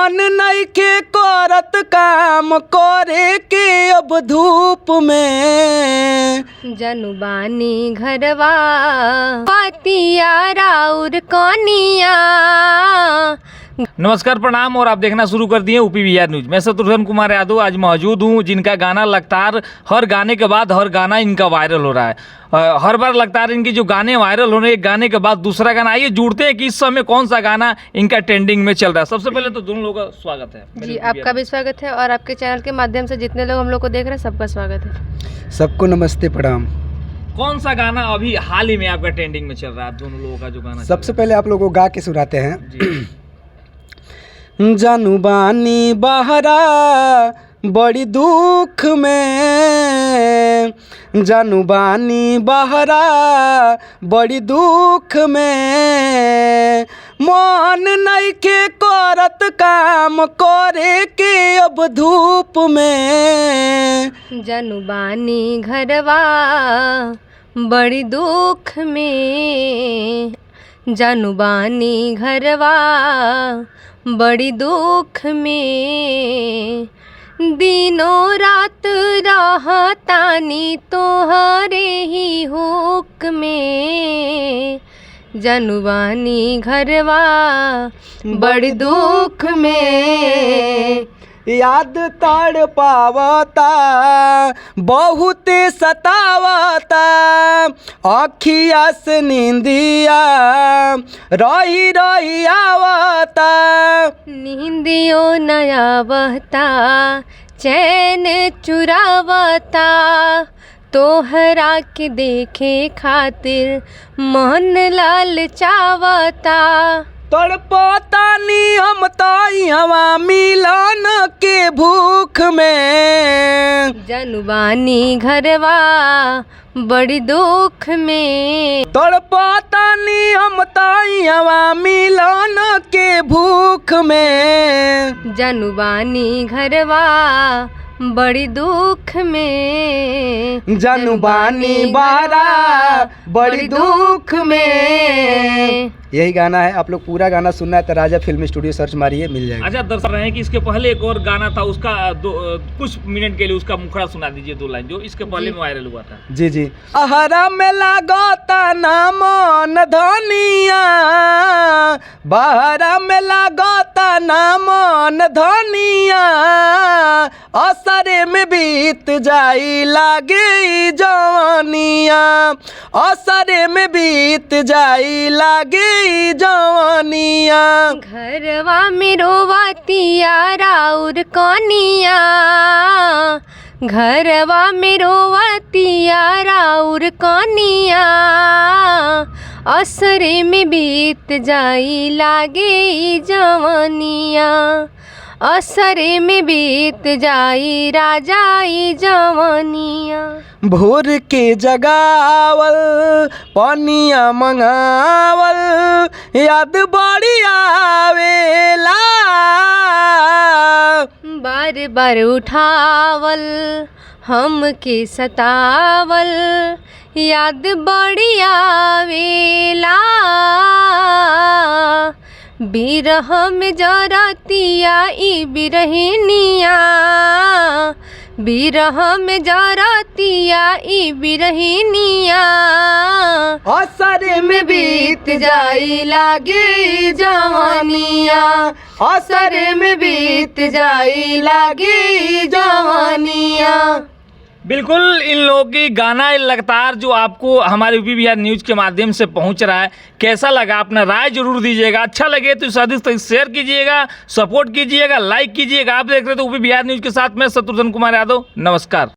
मन नइखे करत काम करे के अब धूप में। जनु बानी घरवा पातिया राउर कनिया। नमस्कार, प्रणाम और आप देखना शुरू कर दिए यूपी बिहार न्यूज। मैं शत्रुघ्न कुमार यादव आज मौजूद हूँ, जिनका गाना लगातार हर गाने के बाद हर गाना इनका वायरल हो रहा है। हर बार लगातार इनके जो गाने वायरल हो रहे हैं, एक गाने के बाद दूसरा गाना। आइए जुड़ते हैं कि इस समय कौन सा गाना इनका ट्रेंडिंग में चल रहा है। सबसे पहले तो दोनों लोगों का स्वागत है। जी, आपका भी स्वागत है और आपके चैनल के माध्यम से जितने लोग हम लोग को देख रहे हैं सबका स्वागत है। सबको नमस्ते प्रणाम। कौन सा गाना अभी हाल ही में आपका ट्रेंडिंग में चल रहा है? दोनों लोगों का जो गाना सबसे पहले आप लोगों को गा के सुनाते हैं। जानू बानी बहरा बड़ी दुख में, जानू बानी बहरा बड़ी दुख में। मन नइखे करत काम करे के अब धूप में। जनु बानी घरवा बड़ी दुख में। जनु बानी घरवा बड़ी दुख में। दिनों रात रहतानी तोहरे ही हुक में। जनु बानी घरवा बड़ी दुख में। याद तड़ पावता बहुत सतावता, अखिया से नींदिया रही रही आवता। नींदियो नया बहता चैन चुरावता, तोहरा के देखे खातिर मन ललचावता। तड़पतानी हम ताई हवा मिलन के भूख में। जनु बानी घरवा बड़ी दुख में। तड़पतानी हम ताई हवा मिलन के भूख में। जनु बानी घरवा बड़ी दुख में। जानू बानी बहरा बड़ी दुख में। यही गाना है। आप लोग पूरा गाना सुनना है तो राजा फिल्म स्टूडियो सर्च मारिए, मिल जाएगा। अच्छा, दर्शक रहे हैं कि इसके पहले एक और गाना था, उसका कुछ मिनट के लिए उसका मुखड़ा सुना दीजिए, 2 लाइन जो इसके पहले में वायरल हुआ था। जी जी। अहरा में लागता ना मन धनिया, बहरा में लागता ना मन धनिया। असरे में बीत जाई लागे जवानिया, असरे में बीत जाई लागे जवानिया। घरवा में रोवातिया राउर कनिया। घरवा में रोवातिया राउर कनिया। असरे में बीत जाई लागे जवानिया। असरे में बीत जाई राजाई जवानिया। भोर के जगावल पनिया मंगावल याद बड़ी आवेला। बार बार उठावल हमके सतावल याद बड़ी आवेला। बिरह में जरतिया ई बिरहिनिया। बिरह में जरतिया ई बिरहिनिया। असरे में बीत जाई लागे जवानिया। असरे में बीत जाई लागे जवानिया। बिल्कुल, इन लोगों की गाना लगातार जो आपको हमारे यूपी बिहार न्यूज़ के माध्यम से पहुंच रहा है, कैसा लगा अपना राय जरूर दीजिएगा। अच्छा लगे तो अधिक शेयर कीजिएगा, सपोर्ट कीजिएगा, लाइक कीजिएगा। आप देख रहे थे यूपी बिहार न्यूज़ के साथ मैं शत्रुघ्न कुमार यादव। नमस्कार।